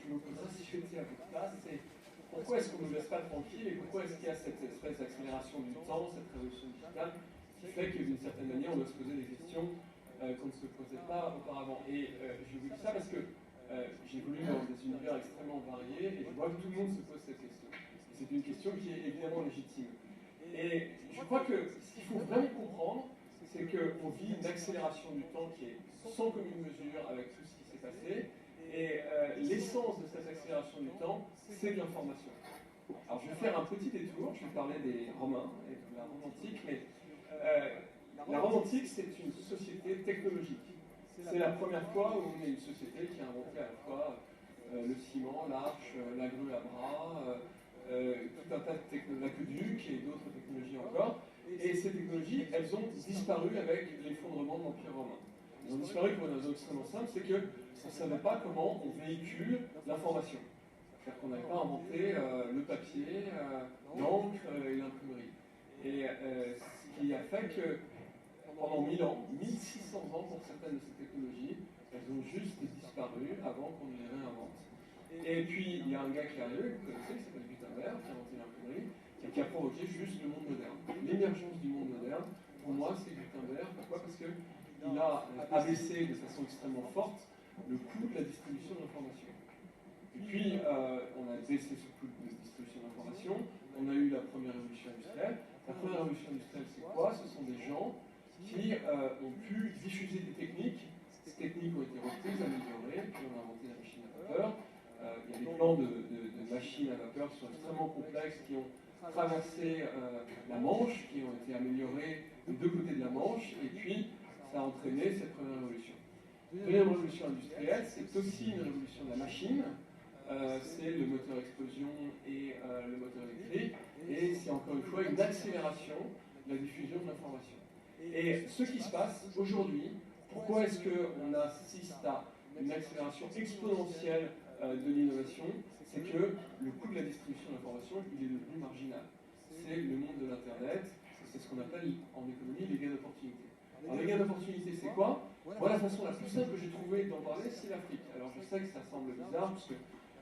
je me poserai si j'étais à votre place, c'est pourquoi est-ce qu'on ne nous laisse pas tranquille et pourquoi est-ce qu'il y a cette espèce d'accélération du temps, cette révolution digitale, qui fait que d'une certaine manière, on doit se poser des questions qu'on ne se posait pas auparavant. Et je vous dis ça parce que j'évolue dans des univers extrêmement variés et je vois que tout le monde se pose cette question. C'est une question qui est évidemment légitime. Et je crois que ce qu'il faut vraiment comprendre, c'est qu'on vit une accélération du temps qui est sans commune mesure avec tout ce qui s'est passé. Et l'essence de cette accélération du temps, c'est de l'information. Alors je vais faire un petit détour, je vais parler des Romains et de la Rome antique, mais la Rome antique, c'est une société technologique. C'est la première fois où on est une société qui a inventé à la fois le ciment, l'arche, la grue à bras, tout un tas de technologies, l'aqueduc et d'autres technologies encore. Et ces technologies, elles ont disparu avec l'effondrement de l'Empire romain. Elles ont disparu pour une raison extrêmement simple, c'est qu'on ne savait pas comment on véhicule l'information. C'est-à-dire qu'on n'avait pas inventé le papier, l'encre et l'imprimerie. Et ce qui a fait que pendant 1000 ans, 1600 ans pour certaines de ces technologies, elles ont juste disparu avant qu'on ne les réinvente. Et puis, il y a un gars qui est arrivé, vous connaissez, qui s'appelle Gutenberg, qui a inventé l'imprimerie, et qui a provoqué juste le monde moderne. L'émergence du monde moderne, pour moi, c'est Gutenberg. Pourquoi? Parce qu'il a abaissé de façon extrêmement forte le coût de la distribution de l'information. Et puis, on a baissé ce coût de distribution de l'information, on a eu la première révolution industrielle. La première révolution industrielle, c'est quoi? Ce sont des gens qui ont pu diffuser des techniques. Ces techniques ont été reprises, améliorées, puis on a inventé la machine à vapeur. Il y a des plans de machines à vapeur qui sont extrêmement complexes, qui ont traversé la Manche, qui ont été améliorés des deux côtés de la Manche, et puis ça a entraîné cette première révolution. Deuxième révolution industrielle, c'est aussi une révolution de la machine. C'est le moteur explosion et le moteur électrique, et c'est encore une fois une accélération de la diffusion de l'information. Et ce qui se passe aujourd'hui, pourquoi est-ce qu'on assiste à une accélération exponentielle de l'innovation? C'est que le coût de la distribution de l'information, il est devenu marginal. C'est le monde de l'Internet, c'est ce qu'on appelle en économie les gains d'opportunité. Alors les gains d'opportunité, c'est quoi? Moi, la façon la plus simple que j'ai trouvé d'en parler, c'est l'Afrique. Alors je sais que ça semble bizarre, parce que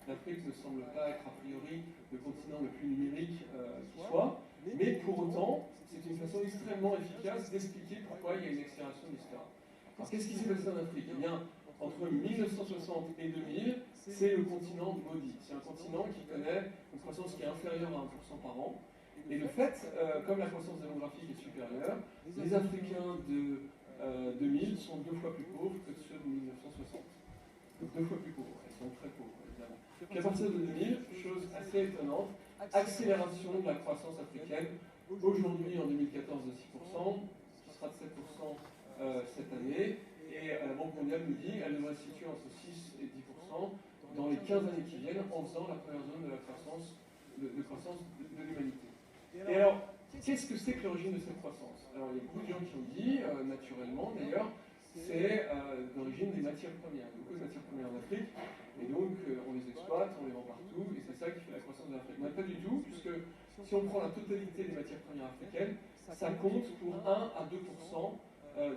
l'Afrique ne semble pas être a priori le continent le plus numérique qui soit, mais pour autant, c'est une façon extrêmement efficace d'expliquer pourquoi il y a une accélération de l'histoire. Alors qu'est-ce qui s'est passé en Afrique? Eh bien, entre 1960 et 2000, c'est le continent maudit. C'est un continent qui connaît une croissance qui est inférieure à 1% par an. Et le fait, comme la croissance démographique est supérieure, les Africains de 2000 sont 2 fois plus pauvres que ceux de 1960. Donc 2 fois plus pauvres, ils sont très pauvres, évidemment. Puis à partir de 2000, chose assez étonnante, accélération de la croissance africaine, aujourd'hui en 2014 de 6%, qui sera de 7% cette année, et la Banque mondiale nous dit qu'elle devrait se situer entre 6 et 10% dans les 15 années qui viennent, en faisant la première zone de la croissance de l'humanité. Et alors, qu'est-ce que c'est que l'origine de cette croissance? Alors, il y a beaucoup de gens qui ont dit, naturellement d'ailleurs, c'est l'origine des matières premières. Il y a beaucoup de matières premières en Afrique, et donc on les exploite, on les vend partout, et c'est ça qui fait la croissance de l'Afrique. Mais pas du tout, puisque si on prend la totalité des matières premières africaines, ça compte pour 1 à 2%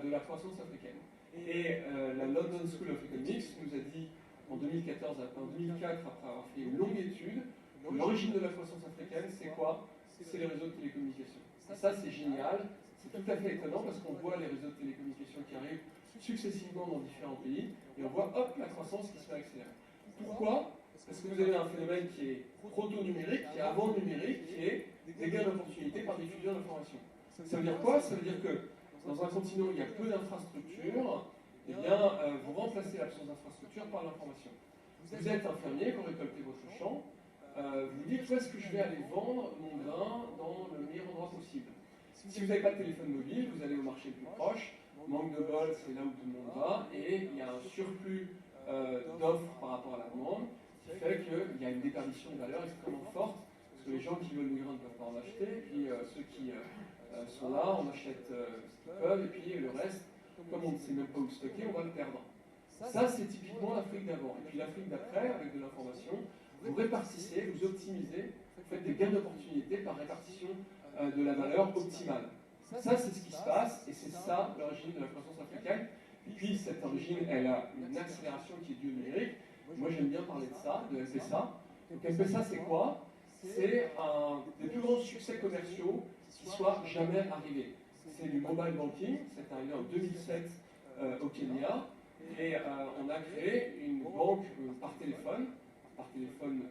de la croissance africaine. Et la London School of Economics nous a dit en 2004, après avoir fait une longue étude, que l'origine de la croissance africaine, c'est quoi? C'est les réseaux de télécommunications. Et ça, c'est génial, c'est tout à fait étonnant parce qu'on voit les réseaux de télécommunications qui arrivent successivement dans différents pays, et on voit, hop, la croissance qui se fait accélérer. Pourquoi? Parce que vous avez un phénomène qui est proto-numérique, qui est avant-numérique, qui est des gains d'opportunité par diffusion d'informations. Ça veut dire quoi? Ça veut dire que dans un continent où il y a peu d'infrastructures, eh bien, vous remplacez l'absence d'infrastructures par l'information. Vous êtes un fermier, vous récoltez votre champ, vous dites où est-ce que je vais aller vendre mon grain dans le meilleur endroit possible. Si vous n'avez pas de téléphone mobile, vous allez au marché le plus proche, manque de bol, c'est là où tout le monde va, et il y a un surplus d'offres par rapport à la demande, qui fait qu'il y a une déperdition de valeur extrêmement forte, parce que les gens qui veulent du grain ne peuvent pas en acheter, puis ceux qui sont là, on achète ce qu'ils peuvent, et puis le reste, comme on ne sait même pas où le stocker, on va le perdre. Ça, c'est typiquement l'Afrique d'avant. Et puis l'Afrique d'après, avec de l'information, vous répartissez, vous optimisez, vous faites des gains d'opportunités par répartition de la valeur optimale. Ça, c'est ce qui se passe, et c'est ça l'origine de la croissance africaine. Et puis, cette origine, elle a une accélération qui est due au numérique, Moi, j'aime bien parler de ça, de M-Pesa. Donc M-Pesa, c'est quoi? C'est un des plus grands succès commerciaux qui soit jamais arrivé. C'est du mobile banking, c'est arrivé en 2007 au Kenya, et on a créé une banque par téléphone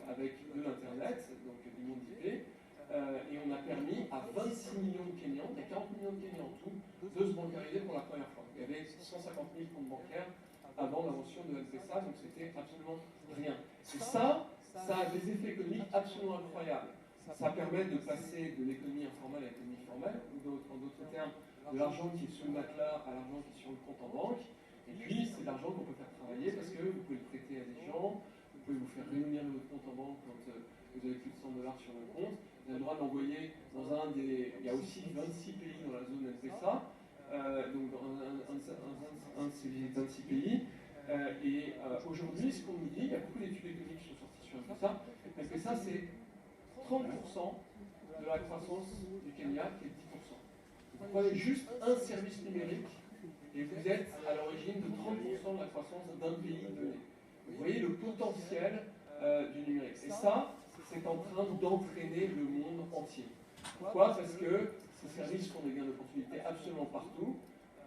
avec de l'Internet, donc du monde IP, et on a permis à 26 millions de Kenyans, il y a 40 millions de Kenyans en tout, de se bancariser pour la première fois. Il y avait 150 000 comptes bancaires avant l'invention de M-Pesa, donc c'était absolument rien. Et ça a des effets économiques absolument incroyables. Ça permet de passer de l'économie informelle à l'économie formelle, ou en d'autres termes, de l'argent qui est sur le matelas à l'argent qui est sur le compte en banque. Et puis, c'est de l'argent qu'on peut faire travailler parce que vous pouvez le prêter à des gens, vous pouvez vous faire rémunérer votre compte en banque quand vous avez plus de 100 $ sur le compte. Vous avez le droit d'envoyer dans un des... Il y a aussi 26 pays dans la zone M-Pesa, donc dans un de ces 26 pays. Aujourd'hui, ce qu'on nous dit, il y a beaucoup d'études économiques qui sont sorties sur M-Pesa. M-Pesa, c'est 30% de la croissance du Kenya, qui est 10%. Vous prenez juste un service numérique et vous êtes à l'origine de 30% de la croissance d'un pays donné. Vous voyez le potentiel du numérique. Et ça, c'est en train d'entraîner le monde entier. Pourquoi? Parce que ces services font des gains d'opportunité absolument partout.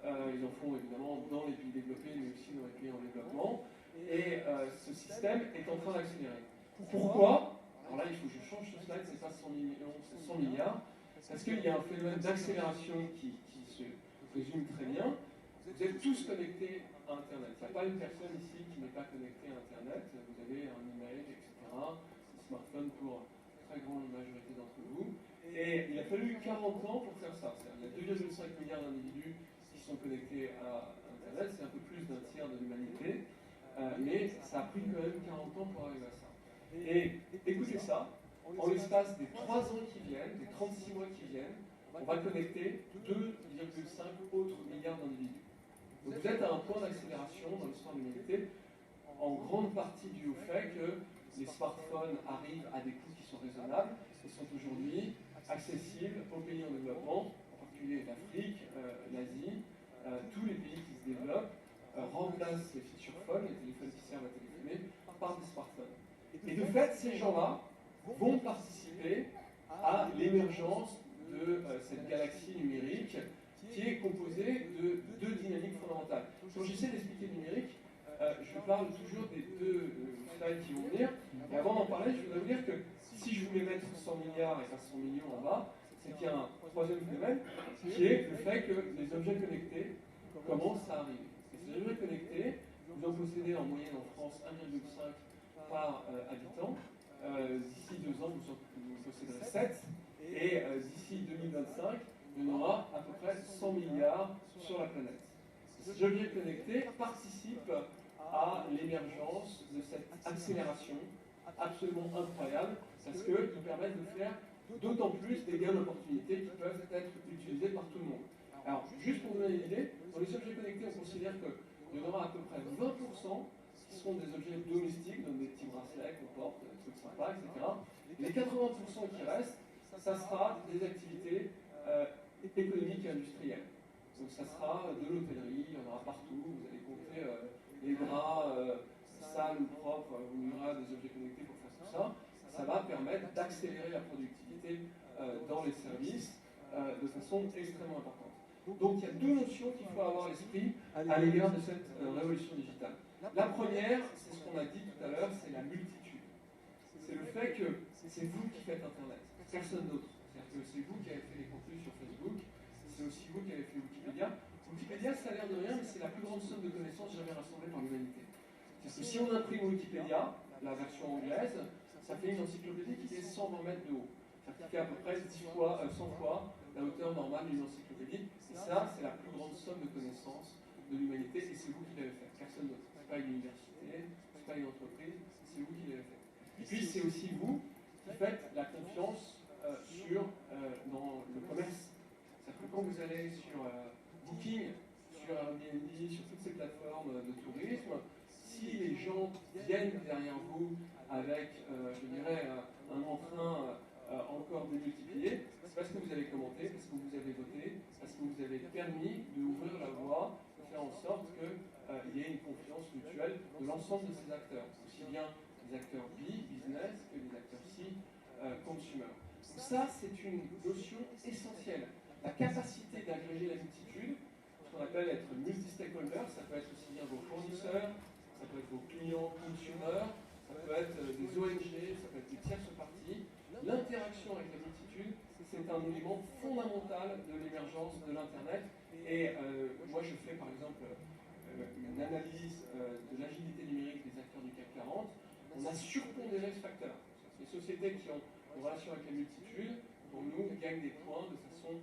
Ils en font évidemment dans les pays développés, mais aussi dans les pays en développement. Et ce système est en train d'accélérer. Pourquoi? Alors là, il faut que je change ce slide, c'est pas 100 millions, c'est 100 milliards. Parce qu'il y a un phénomène d'accélération qui se résume très bien. Vous êtes tous connectés à Internet. Il n'y a pas une personne ici qui n'est pas connectée à Internet. Vous avez un email, etc. Un smartphone pour la très grande majorité d'entre vous. Et il a fallu 40 ans pour faire ça. Il y a 2,5 milliards d'individus qui sont connectés à Internet. C'est un peu plus d'un tiers de l'humanité. Mais ça a pris quand même 40 ans pour arriver à ça. Et écoutez ça, en l'espace des 3 ans qui viennent, des 36 mois qui viennent, on va connecter 2,5 autres milliards d'individus. Donc vous êtes à un point d'accélération dans l'histoire de l'humanité, en grande partie dû au fait que les smartphones arrivent à des coûts qui sont raisonnables et sont aujourd'hui accessibles aux pays en développement, en particulier l'Afrique, l'Asie, tous les pays qui se développent, remplacent les feature phones, les téléphones qui servent à téléphoner, par des smartphones. Et de fait, ces gens-là vont participer à l'émergence de cette galaxie numérique qui est composée de deux dynamiques fondamentales. Quand j'essaie d'expliquer le numérique, je parle toujours des deux slides qui vont venir. Et avant d'en parler, je voudrais vous dire que si je voulais mettre 100 milliards et pas 100 millions en bas, c'est qu'il y a un troisième phénomène qui est le fait que les objets connectés commencent à arriver. Et ces objets connectés, vous en possédez en moyenne en France 1,5 par habitant. D'ici 2 ans, vous posséderez 7. Et d'ici 2025, il y en aura à peu près 100 milliards sur la planète. Ces objets connectés participent à l'émergence de cette accélération absolument incroyable parce qu'ils permettent de faire d'autant plus des gains d'opportunités qui peuvent être utilisés par tout le monde. Alors, juste pour vous donner une idée, dans les objets connectés, on considère qu'il y en aura à peu près 20% qui seront des objets domestiques, donc des petits bracelets qu'on porte, des trucs sympas, etc. Et les 80% qui restent, ça sera des activités économiques et industrielles. Donc ça sera de l'hôtellerie, il y en aura partout, vous allez compter les draps sales ou propres, où il y aura des objets connectés pour faire tout ça. Ça va permettre d'accélérer la productivité dans les services de façon extrêmement importante. Donc il y a deux notions qu'il faut avoir à l'esprit à l'égard de cette révolution digitale. La première, c'est ce qu'on a dit tout à l'heure, c'est la multitude. C'est le fait que c'est vous qui faites Internet, personne d'autre. C'est-à-dire que c'est vous qui avez fait les contenus sur Facebook, c'est aussi vous qui avez fait Wikipédia. Wikipédia, ça a l'air de rien, mais c'est la plus grande somme de connaissances jamais rassemblée par l'humanité. C'est-à-dire que si on imprime Wikipédia, la version anglaise, ça fait une encyclopédie qui fait 120 mètres de haut. Ça fait à peu près 100 fois la hauteur normale d'une encyclopédie. Et ça, c'est la plus grande somme de connaissances de l'humanité, et c'est vous qui l'avez fait, personne d'autre. Ce n'est pas une université, ce n'est pas une entreprise, c'est vous qui l'avez fait. Et puis c'est aussi vous qui faites la confiance dans le commerce. C'est-à-dire que quand vous allez sur Booking, sur Airbnb, sur toutes ces plateformes de tourisme, si les gens viennent derrière vous avec, je dirais, un entrain encore démultiplié, c'est parce que vous avez commenté, parce que vous avez voté, parce que vous avez permis d'ouvrir la voie, de faire en sorte qu'il y ait une confiance mutuelle de l'ensemble de ces acteurs, aussi bien des acteurs B, business, que des acteurs C, consumer. Donc ça, c'est une notion essentielle. La capacité d'agréger la multitude, ce qu'on appelle être multi-stakeholder, ça peut être aussi bien vos fournisseurs, ça peut être vos clients, consommateurs, ça peut être des ONG, ça peut être des tierces parties. L'interaction avec la multitude, c'est un élément fondamental de l'émergence de l'Internet. Et moi, je fais par exemple une analyse de l'agilité numérique des acteurs du CAC 40. On a surpondéré ce facteur. Les sociétés qui ont une relation avec la multitude, pour nous, gagnent des points de façon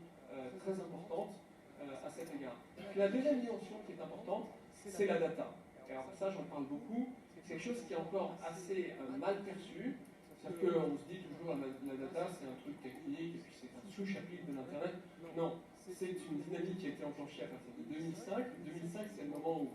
très importante à cet égard. Puis la deuxième dimension qui est importante, c'est la data. Et alors ça, j'en parle beaucoup. C'est quelque chose qui est encore assez mal perçu. C'est-à-dire qu'on se dit toujours la data, c'est un truc technique, et puis c'est un sous-chapitre de l'Internet. Non, c'est une dynamique qui a été enclenchée à partir de 2005. 2005, c'est le moment où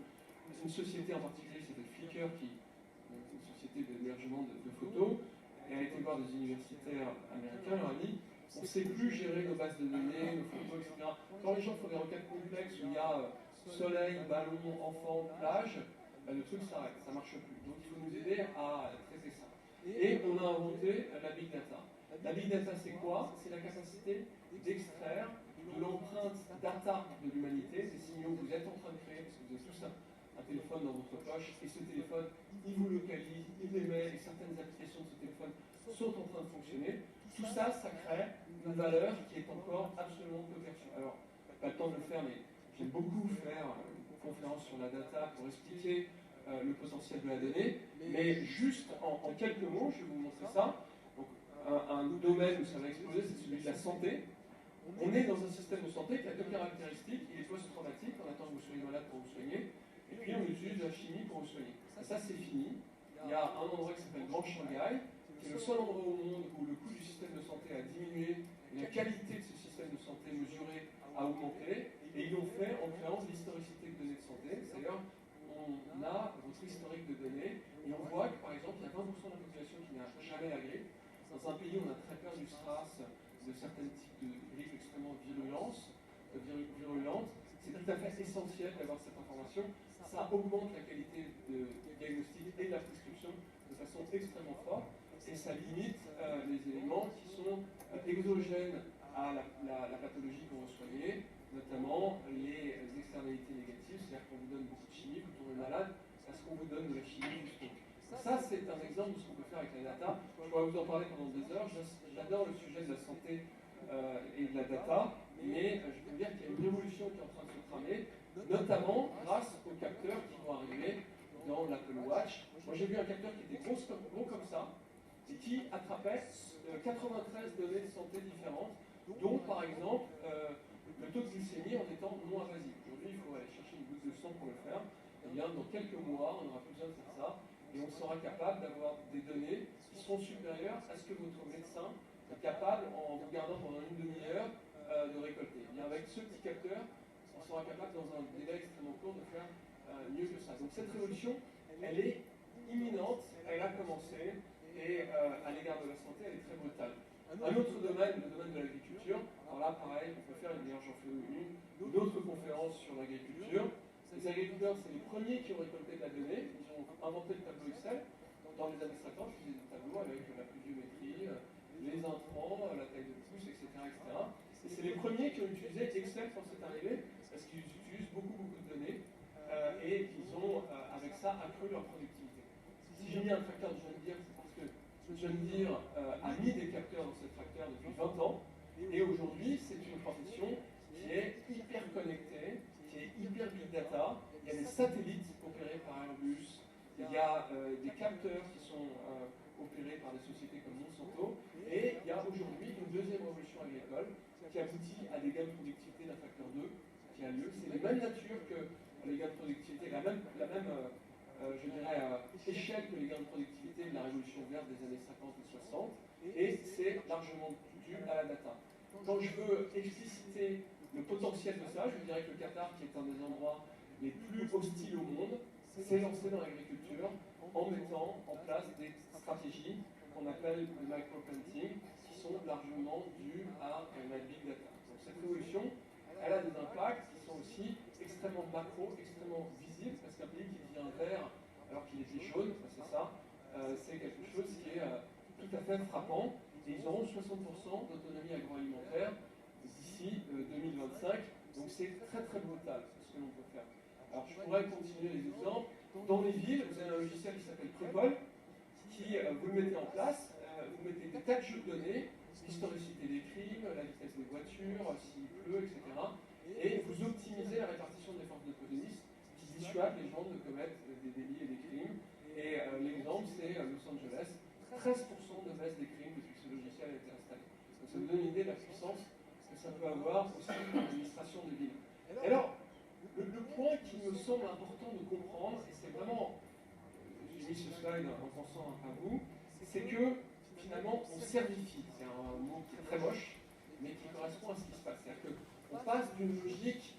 une société en particulier, c'était Flickr, qui est une société d'hébergement de photos, et a été voir des universitaires américains, leur a dit on ne sait plus gérer nos bases de données, nos photos, etc. Quand les gens font des requêtes complexes où il y a soleil, ballon, enfant, plage, le truc s'arrête, ça ne marche plus. Donc il faut nous aider à traiter ça. Et on a inventé la big data. La big data, c'est quoi? C'est la capacité d'extraire de l'empreinte data de l'humanité, des signaux que vous êtes en train de créer, parce que vous avez tous un téléphone dans votre poche, et ce téléphone, il vous localise, il émet, et certaines applications de ce téléphone sont en train de fonctionner. Tout ça, ça crée une valeur qui est encore absolument peu perçue. Alors, pas le temps de le faire, mais j'aime beaucoup faire une conférence sur la data pour expliquer le potentiel de la donnée, mais juste en quelques mots, je vais vous montrer ça. Donc, un domaine où ça va exploser, c'est celui de la santé. On est dans un système de santé qui a deux caractéristiques. Il est post-traumatique, on attend que vous soyez malade pour vous soigner, et puis on utilise de la chimie pour vous soigner. Et ça, c'est fini. Il y a un endroit qui s'appelle Grand Shanghai, qui est le seul endroit au monde où le coût du système de santé a diminué et la qualité de ce système de santé mesuré a augmenté. Et ils l'ont fait en créant de l'historicité de données de santé. C'est-à-dire, on a votre historique de données et on voit que, par exemple, il y a 20% de la population qui n'a jamais la grippe. Dans un pays où on a très peur du SRAS, de certains types de grippe extrêmement virulentes, c'est tout à fait essentiel d'avoir cette information. Ça augmente la qualité du diagnostic et de la prescription de façon extrêmement forte, et ça limite les éléments qui sont exogènes à la pathologie qu'on veut soigner, notamment les externalités négatives, c'est-à-dire qu'on vous donne beaucoup de chimie, vous tombez malade, parce qu'on vous donne de la chimie justement. Ça, c'est un exemple de ce qu'on peut faire avec la data. Je pourrais vous en parler pendant 2 heures. J'adore le sujet de la santé et de la data, mais je peux vous dire qu'il y a une révolution qui est en train de se tramer, notamment grâce aux capteurs qui vont arriver dans l'Apple Watch. Moi, j'ai vu un capteur qui était gros comme ça, et qui attrapait 93 données de santé différentes, dont, par exemple, le taux de glycémie en étant non invasif. Aujourd'hui, il faut aller chercher une goutte de sang pour le faire. Eh bien, dans quelques mois, on n'aura plus besoin de faire ça, et on sera capable d'avoir des données qui seront supérieures à ce que votre médecin est capable, en vous gardant pendant une demi-heure, de récolter. Et bien, avec ce petit capteur, on sera capable, dans un délai extrêmement court, de faire mieux que ça. Donc cette révolution, elle est imminente, elle a commencé, et à l'égard de la santé, elle est très brutale. Un autre domaine, le domaine de l'agriculture. Alors là, pareil, on peut faire, d'ailleurs j'en fais une autre conférence sur l'agriculture. Les agriculteurs, c'est les premiers qui ont récolté de la donnée. Ils ont inventé le tableau Excel. Dans les années 50, je faisais des tableaux avec la pluviométrie, les intrants, la taille de pousse, etc. Et c'est les premiers qui ont utilisé Excel quand c'est arrivé, parce qu'ils utilisent beaucoup de données, et ils ont, avec ça, accru leur productivité. Si j'ai mis un tracteur de John Deere, c'est parce que John Deere a mis des capteurs dans ce tracteur depuis 20 ans, et aujourd'hui, c'est une profession qui est hyper connectée, qui est hyper big data. Il y a des satellites opérés par Airbus, il y a des capteurs qui sont opérés par des sociétés comme Monsanto, et il y a aujourd'hui une deuxième révolution agricole qui aboutit à des gains de productivité d'un facteur 2 qui a lieu. C'est les mêmes natures que les gains de productivité, la même je dirais, échelle que les gains de productivité de la révolution verte des années 50 et 60, et c'est largement dû à la data. Quand je veux expliciter le potentiel de ça, je dirais que le Qatar, qui est un des endroits les plus hostiles au monde, s'est lancé dans l'agriculture en mettant en place des stratégies qu'on appelle le microplanting, qui sont largement dues à la big data. Donc cette révolution, elle a des impacts qui sont aussi extrêmement macro, extrêmement visibles, parce qu'un pays qui devient vert alors qu'il était jaune, c'est ça. C'est quelque chose qui est tout à fait frappant. Et ils auront 60% d'autonomie agroalimentaire d'ici 2025. Donc c'est très très brutal ce que l'on peut faire. Alors je pourrais continuer les exemples. Dans les villes, vous avez un logiciel qui s'appelle Prepol, qui vous le mettez en place, vous mettez des tas de jeux de données, l'historicité des crimes, la vitesse des voitures, s'il pleut, etc. Et vous optimisez la répartition des forces de police qui dissuadent les gens de commettre des délits et des crimes. Et l'exemple, c'est Los Angeles, 13% de baisse des crimes depuis que ce logiciel a été installé. Donc ça vous donne une idée de la puissance que ça peut avoir aussi pour l'administration de ville. Et alors, le point qui me semble important de comprendre, et c'est vraiment, j'ai mis ce slide en pensant à vous, c'est que finalement on servifie. C'est un mot qui est très moche, mais qui correspond à ce qui se passe. C'est-à-dire qu'on passe d'une logique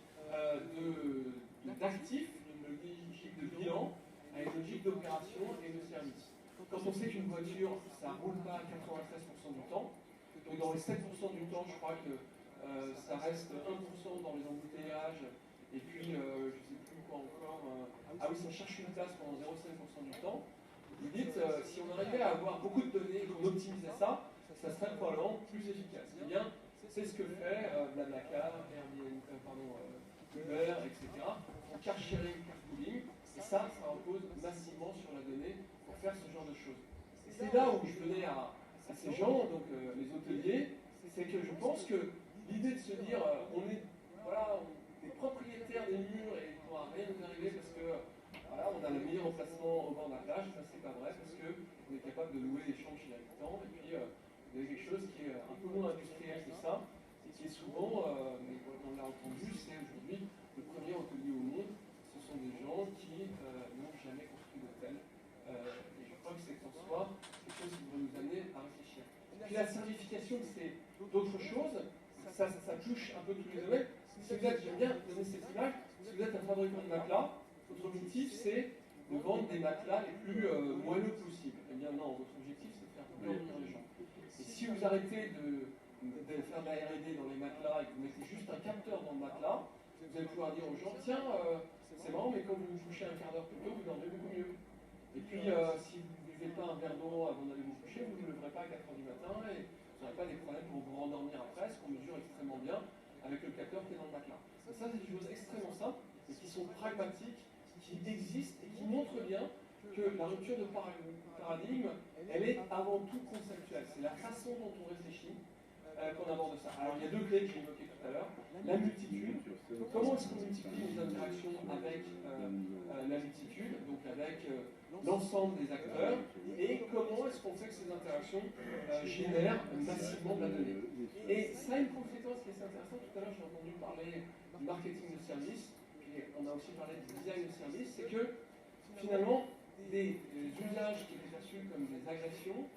d'actif, d'une logique de bilan, à une logique d'opération et de service. Quand on sait qu'une voiture, ça ne roule pas à 93% du temps, donc dans les 7% du temps, je crois que ça reste 1% dans les embouteillages, et puis, je ne sais plus quoi encore, ah oui, ça cherche une place pendant 0,5% du temps. Vous dites, si on arrivait à avoir beaucoup de données et qu'on optimisait ça, ça serait probablement plus efficace. Eh bien, c'est ce que fait Blablacar, Airbnb, Uber, etc. En car sharing, carpooling, et ça repose massivement sur la donnée pour faire ce genre de choses. Et c'est là où je venais à ces gens, donc les hôteliers, c'est que je pense que l'idée de se dire, on est des propriétaires des murs et il ne pourra rien nous arriver parce que voilà, on a le meilleur emplacement au bord de la plage, ça c'est pas vrai parce qu'on est capable de louer les chambres chez l'habitant et puis il y a quelque chose qui est un peu moins industriel que ça et qui est souvent, mais on l'a entendu, c'est aujourd'hui le premier hôtelier au monde, ce sont des gens qui n'ont jamais construit d'hôtel et je crois que c'est en soi quelque chose qui va nous amener à réfléchir. Puis la certification, c'est d'autres choses, ça touche un peu tous les domaines. Si vous êtes, j'aime bien donner cette image, si vous êtes un fabricant de matelas, votre objectif c'est de vendre des matelas les plus moelleux possibles. Eh bien non, votre objectif c'est de faire dormir les gens. Et si vous arrêtez de faire de la R&D dans les matelas et que vous mettez juste un capteur dans le matelas, vous allez pouvoir dire aux gens, tiens, c'est marrant, mais quand vous vous couchez un quart d'heure plus tôt, vous dormez beaucoup mieux. Et puis, si vous ne buvez pas un verre d'eau avant d'aller vous coucher, vous ne le leverez pas à 4 h du matin et vous n'aurez pas des problèmes pour vous rendormir après, ce qu'on mesure extrêmement bien avec le capteur qui est dans le matelas. Et ça, c'est des choses extrêmement simples, et qui sont pragmatiques, qui existent et qui montrent bien que la rupture de paradigme, elle est avant tout conceptuelle. C'est la façon dont on réfléchit qu'on aborde ça. Alors, il y a deux clés que j'ai évoquées tout à l'heure. La multitude. Comment est-ce qu'on multiplie les interactions avec la multitude, donc avec l'ensemble des acteurs, et comment est-ce qu'on fait que ces interactions génèrent massivement de la donnée. Et ça a une conséquence qui est assez intéressante. Tout à l'heure, j'ai entendu parler du marketing de service, et on a aussi parlé du design de service, c'est que finalement, des usages qui étaient perçus comme des agressions,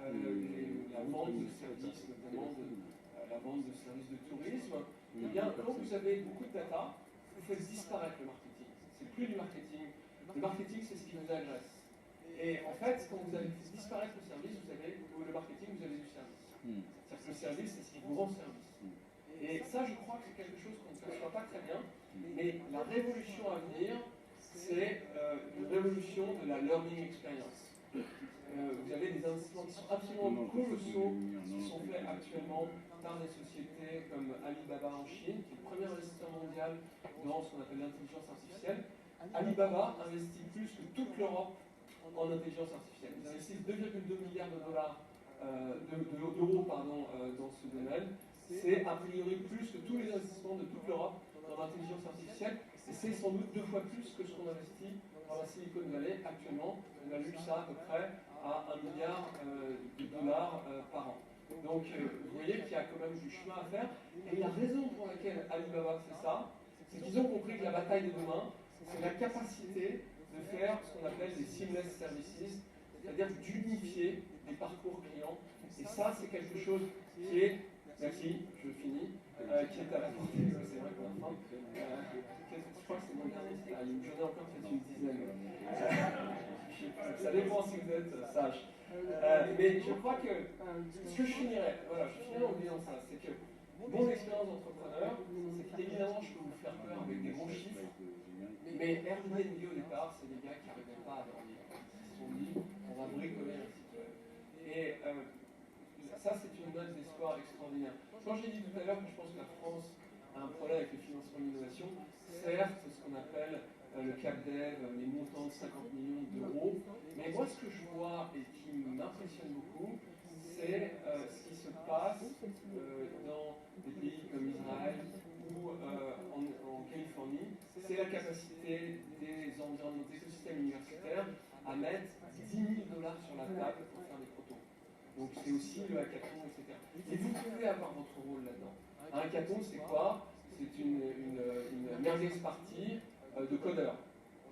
la vente de services, notamment la vente de services de tourisme, eh bien, quand vous avez beaucoup de data, vous faites disparaître le marketing. C'est plus du marketing. Le marketing, c'est ce qui vous agresse. Et en fait, quand vous avez fait disparaître le service, vous avez, le marketing, vous avez du service. C'est-à-dire que le service, c'est ce qui vous rend service. Et ça, je crois que c'est quelque chose qu'on ne perçoit pas très bien, mais la révolution à venir, c'est une révolution de la learning experience. Vous avez des investissements qui sont absolument colossaux, qui sont faits actuellement par des sociétés comme Alibaba en Chine, qui est le premier investisseur mondial dans ce qu'on appelle l'intelligence artificielle. Alibaba investit plus que toute l'Europe en intelligence artificielle. Ils investissent 2,2 milliards de dollars, d'euros dans ce domaine. C'est a priori plus que tous les investissements de toute l'Europe dans l'intelligence artificielle, et c'est sans doute 2 fois plus que ce qu'on investit dans la Silicon Valley actuellement. On a lu ça à peu près à 1 milliard de dollars par an. Donc vous voyez qu'il y a quand même du chemin à faire. Et la raison pour laquelle Alibaba fait ça, c'est qu'ils ont compris que la bataille de demain, c'est la capacité de faire ce qu'on appelle des seamless services, c'est-à-dire d'unifier les parcours clients. Et ça, c'est quelque chose qui est, merci, je finis, qui est à la portée, c'est vrai qu'on a faim. Je crois que c'est mon dernier slide, j'en ai encore peut-être une dizaine. Ça dépend si vous êtes sage. Mais je crois que ce que je finirais, voilà, je finirais en disant ça, c'est que mon expérience d'entrepreneur, c'est qu'évidemment je peux vous faire peur avec des gros chiffres, Mais Airbnb au départ, c'est des gars qui n'arrivaient pas à dormir. Ils se sont dit, on va bricoler un site web. Et ça, c'est une note d'espoir extraordinaire. Quand j'ai dit tout à l'heure que je pense que la France a un problème avec le financement de l'innovation, certes, c'est ce qu'on appelle le CapDev, les montants de 50 millions d'euros. Mais moi, ce que je vois et qui m'impressionne beaucoup, c'est ce qui se passe dans des pays comme Israël ou en Californie. C'est la capacité des environnements, des écosystèmes universitaires à mettre 10 000 $ sur la table pour faire des protos. Donc c'est aussi le hackathon, etc. Et vous pouvez avoir votre rôle là-dedans. Un hackathon, c'est quoi? C'est une merguez party de codeurs.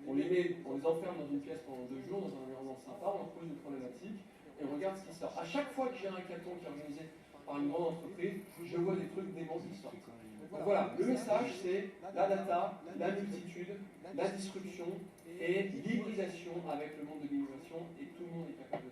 On les enferme dans une pièce pendant 2 jours, dans un environnement sympa, on leur pose une problématique, et on regarde ce qui sort. À chaque fois que j'ai un hackathon qui est organisé par une grande entreprise, je vois des trucs déments qui sortent. Donc voilà, le message c'est la data, la multitude, la disruption et l'hybridation avec le monde de l'innovation, et tout le monde est capable